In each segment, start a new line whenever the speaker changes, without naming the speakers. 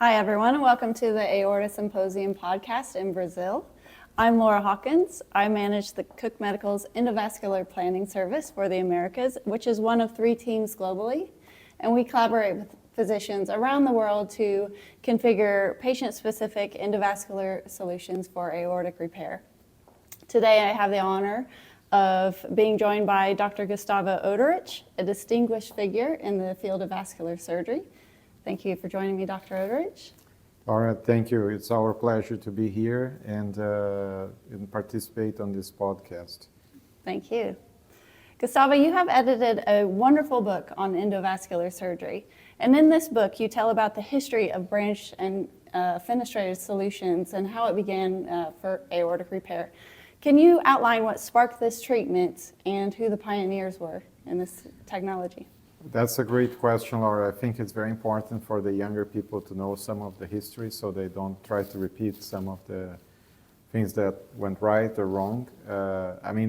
Hi, everyone. Welcome to the Aorta Symposium podcast in Brazil. I'm Laura Hawkins. I manage the Cook Medical's endovascular planning service for the Americas, which is one of 3 teams globally. And we collaborate with physicians around the world to configure patient-specific endovascular solutions for aortic repair. Today, I have the honor of being joined by Dr. Gustavo Oderich, a distinguished figure in the field of vascular surgery. Thank you for joining me, Dr. Oderich.
Laura, thank you. It's our pleasure to be here and participate on this podcast.
Thank you. Gustavo, you have edited a wonderful book on endovascular surgery. And in this book, you tell about the history of branch and fenestrated solutions and how it began for aortic repair. Can you outline what sparked this treatment and who the pioneers were in this technology?
That's a great question, Laura. I think it's very important for the younger people to know some of the history so they don't try to repeat some of the things that went right or wrong.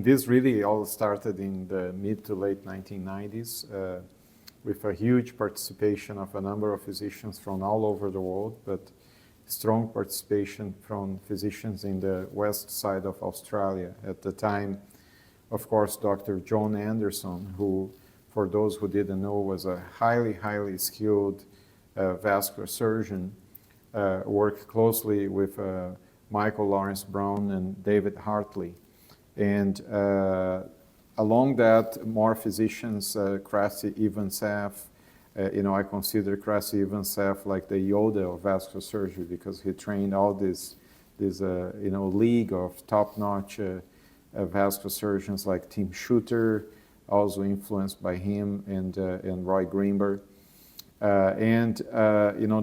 This really all started in the mid to late 1990s with a huge participation of a number of physicians from all over the world, but strong participation from physicians in the west side of Australia. At the time, of course, Dr. John Anderson, who, for those who didn't know, was a highly skilled vascular surgeon, worked closely with Michael Lawrence Brown and David Hartley. And along that, more physicians, Krasi Ivansev, I consider Krasi Ivansev like the Yoda of vascular surgery because he trained all this league of top-notch vascular surgeons like Tim Shooter, also influenced by him and Roy Greenberg.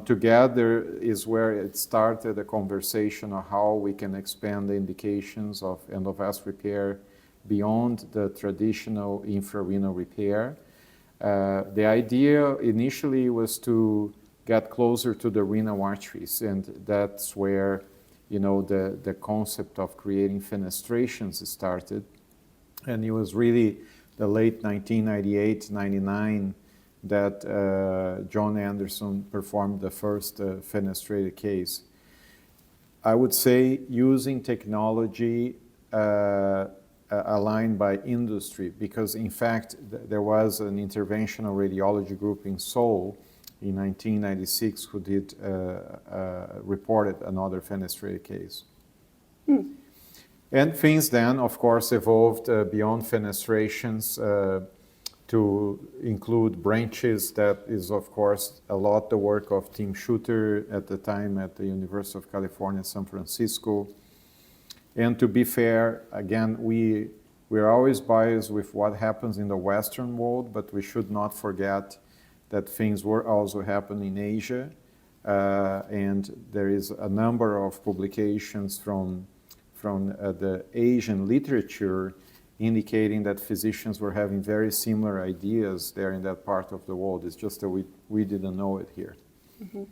Together is where it started a conversation on how we can expand the indications of endovascular repair beyond the traditional infrarenal repair. The idea initially was to get closer to the renal arteries, and that's where the concept of creating fenestrations started. And it was really the late 1998-99 that John Anderson performed the first fenestrated case. I would say using technology aligned by industry, because in fact there was an interventional radiology group in Seoul in 1996 who did reported another fenestrated case. And things then, of course, evolved beyond fenestrations to include branches. That is, of course, a lot the work of Tim Shooter at the time at the University of California, San Francisco. And to be fair, again, we're always biased with what happens in the Western world, but we should not forget that things were also happening in Asia. And there is a number of publications from the Asian literature indicating that physicians were having very similar ideas there in that part of the world. It's just that we didn't know it here.
Mm-hmm.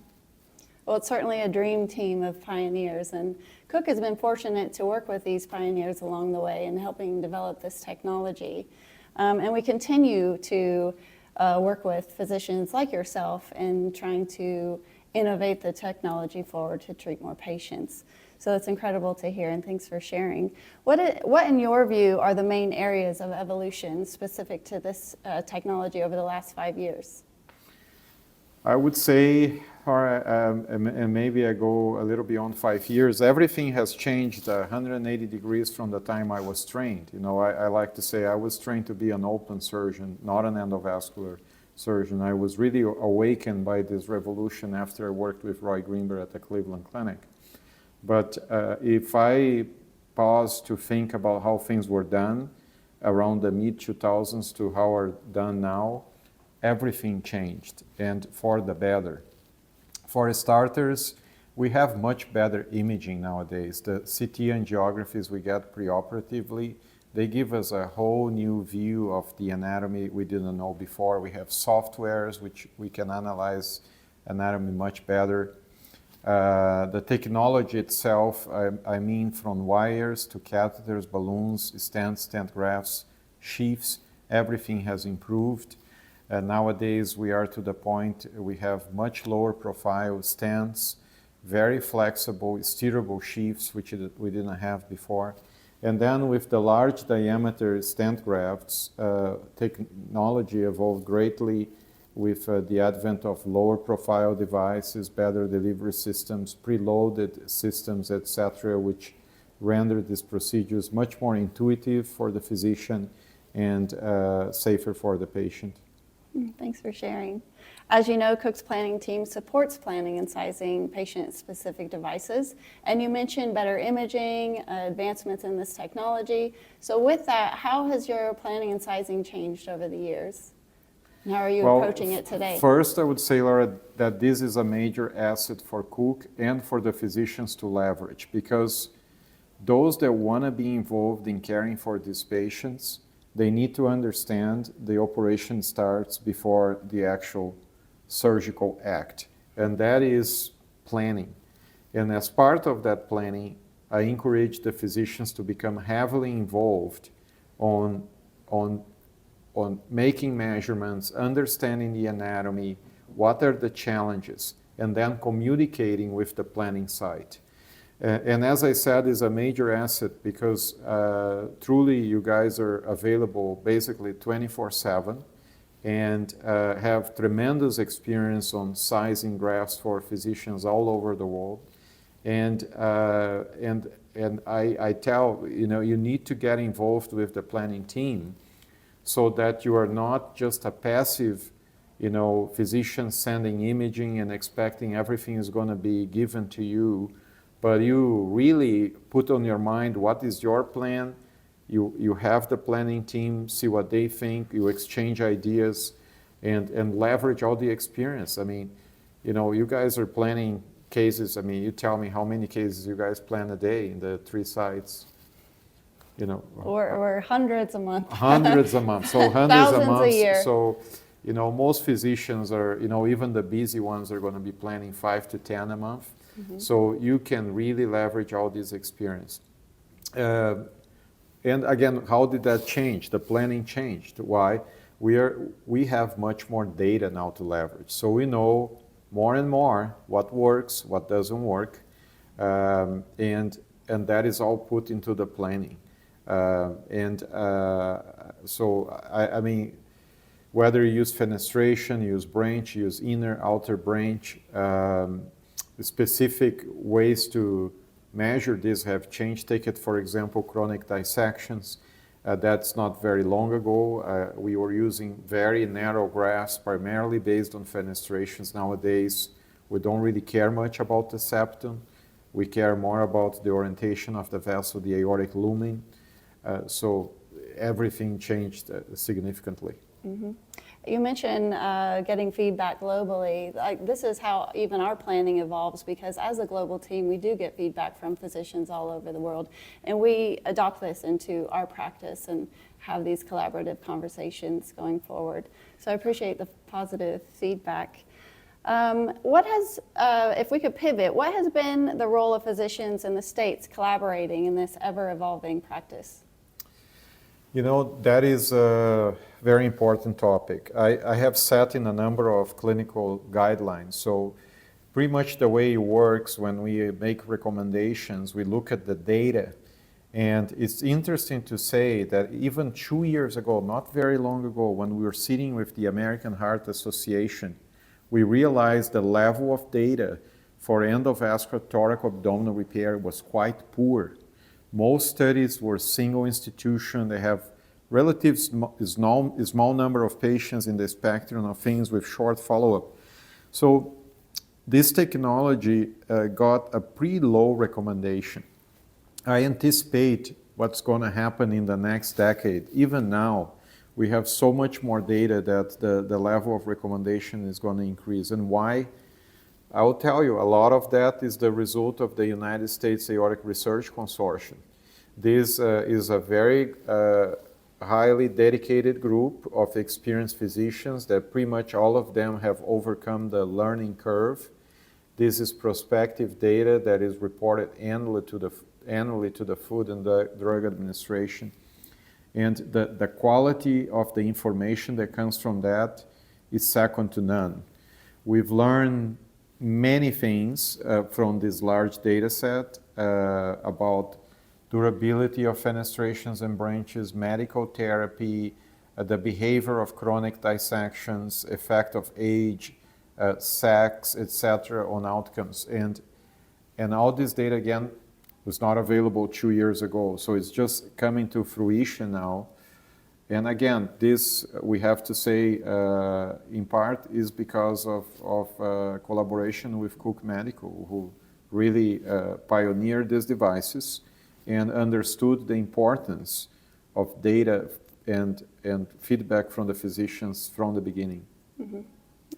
Well, it's certainly a dream team of pioneers, and Cook has been fortunate to work with these pioneers along the way in helping develop this technology. And we continue to work with physicians like yourself in trying to innovate the technology forward to treat more patients. So it's incredible to hear, and thanks for sharing. What in your view, are the main areas of evolution specific to this technology over the last 5 years?
I would say, and maybe I go a little beyond 5 years, everything has changed 180 degrees from the time I was trained. I like to say I was trained to be an open surgeon, not an endovascular surgeon. I was really awakened by this revolution after I worked with Roy Greenberg at the Cleveland Clinic. But if I pause to think about how things were done around the mid-2000s to how are done now, everything changed, and for the better. For starters, we have much better imaging nowadays. The CT angiographies we get preoperatively, they give us a whole new view of the anatomy we didn't know before. We have softwares which we can analyze anatomy much better. The technology itself, from wires to catheters, balloons, stent grafts, sheaths, everything has improved. Nowadays, we are to the point we have much lower profile stents, very flexible, steerable sheaths, which we didn't have before. And then with the large diameter stent grafts, technology evolved greatly with the advent of lower profile devices, better delivery systems, preloaded systems, etc., which render these procedures much more intuitive for the physician and safer for the patient.
Thanks for sharing. As you know, Cook's planning team supports planning and sizing patient-specific devices, and you mentioned better imaging, advancements in this technology. So with that, how has your planning and sizing changed over the years? And how are you approaching it today?
First, I would say, Laura, that this is a major asset for Cook and for the physicians to leverage, because those that want to be involved in caring for these patients, they need to understand the operation starts before the actual surgical act, and that is planning. And as part of that planning, I encourage the physicians to become heavily involved on making measurements, understanding the anatomy, what are the challenges, and then communicating with the planning site. And as I said, is a major asset because truly you guys are available basically 24/7 and have tremendous experience on sizing grafts for physicians all over the world. And I tell, you need to get involved with the planning team so that you are not just a passive, physician sending imaging and expecting everything is going to be given to you, but you really put on your mind what is your plan. You have the planning team, see what they think, you exchange ideas, and leverage all the experience. I mean, you guys are planning cases. I mean, you tell me how many cases you guys plan a day in the 3 sites.
Or hundreds a month.
Hundreds a month. So hundreds
Thousands
a month.
a year.
So, most physicians are, even the busy ones are going to be planning 5 to 10 a month. Mm-hmm. So you can really leverage all this experience. And again, how did that change? The planning changed. Why? We have much more data now to leverage. So we know more and more what works, what doesn't work, and that is all put into the planning. So I mean, whether you use fenestration, use branch, use inner, outer branch, specific ways to measure this have changed. Take it, for example, chronic dissections. That's not very long ago. We were using very narrow grafts, primarily based on fenestrations. Nowadays, we don't really care much about the septum. We care more about the orientation of the vessel, the aortic lumen. So everything changed significantly.
Mm-hmm. You mentioned getting feedback globally. This is how even our planning evolves, because as a global team, we do get feedback from physicians all over the world, and we adopt this into our practice and have these collaborative conversations going forward. So I appreciate the positive feedback. If we could pivot, what has been the role of physicians in the States collaborating in this ever-evolving practice?
That is a very important topic. I have sat in a number of clinical guidelines. So pretty much the way it works when we make recommendations, we look at the data. And it's interesting to say that even 2 years ago, not very long ago, when we were sitting with the American Heart Association, we realized the level of data for endovascular thoracoabdominal repair was quite poor. Most studies were single institution. They have relatively small number of patients in the spectrum of things with short follow-up. So this technology got a pretty low recommendation. I anticipate what's going to happen in the next decade. Even now, we have so much more data that the level of recommendation is going to increase. And why? I will tell you, a lot of that is the result of the United States Aortic Research Consortium. This is a very highly dedicated group of experienced physicians that pretty much all of them have overcome the learning curve. This is prospective data that is reported annually to the Food and Drug Administration. And the quality of the information that comes from that is second to none. We've learned many things from this large data set about durability of fenestrations and branches, medical therapy, the behavior of chronic dissections, effect of age, sex, etc. on outcomes. And all this data, again, was not available 2 years ago. So it's just coming to fruition now. And again, this, we have to say, in part, is because of collaboration with Cook Medical, who really pioneered these devices and understood the importance of data and feedback from the physicians from the beginning.
Mm-hmm.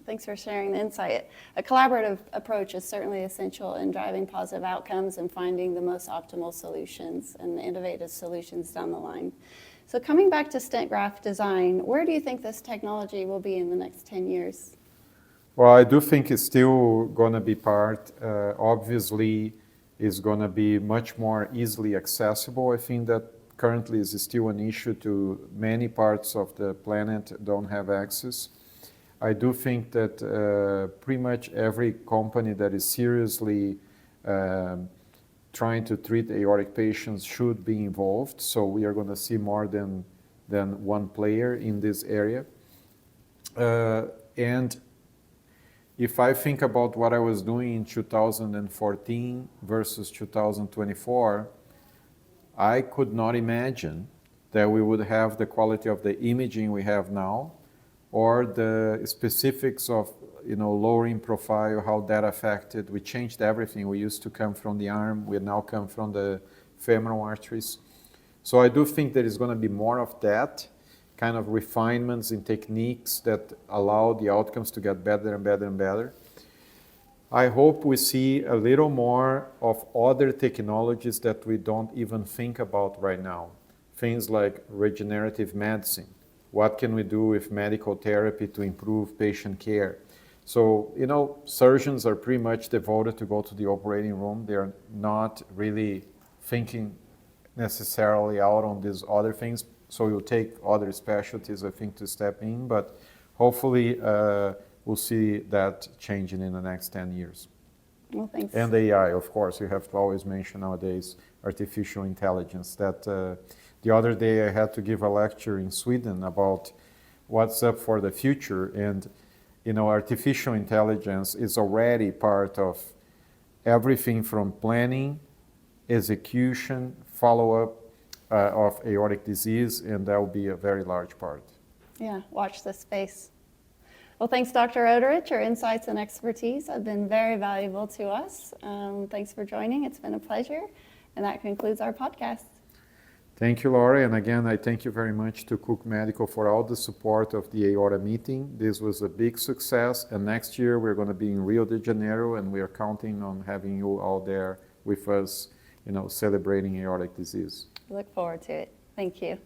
Thanks for sharing the insight. A collaborative approach is certainly essential in driving positive outcomes and finding the most optimal solutions and innovative solutions down the line. So coming back to stent graft design, where do you think this technology will be in the next 10 years?
Well, I do think it's still going to be part, obviously, is going to be much more easily accessible. I think that currently is still an issue to many parts of the planet don't have access. I do think that pretty much every company that is seriously trying to treat aortic patients should be involved. So we are going to see more than one player in this area. And if I think about what I was doing in 2014 versus 2024, I could not imagine that we would have the quality of the imaging we have now, or the specifics of lowering profile, how that affected. We changed everything. We used to come from the arm. We now come from the femoral arteries. So I do think there is going to be more of that kind of refinements in techniques that allow the outcomes to get better and better and better. I hope we see a little more of other technologies that we don't even think about right now. Things like regenerative medicine. What can we do with medical therapy to improve patient care? So, surgeons are pretty much devoted to go to the operating room. They're not really thinking necessarily out on these other things. So you'll take other specialties, I think, to step in. But hopefully, we'll see that changing in the next 10 years.
Well, thanks.
And AI, of course. You have to always mention nowadays artificial intelligence. That the other day I had to give a lecture in Sweden about what's up for the future. And artificial intelligence is already part of everything from planning, execution, follow-up of aortic disease, and that will be a very large part.
Yeah, watch this space. Well, thanks, Dr. Oderich. Your insights and expertise have been very valuable to us. Thanks for joining. It's been a pleasure. And that concludes our podcast.
Thank you, Laura. And again, I thank you very much to Cook Medical for all the support of the aorta meeting. This was a big success. And next year, we're going to be in Rio de Janeiro, and we are counting on having you all there with us, celebrating aortic disease.
Look forward to it. Thank you.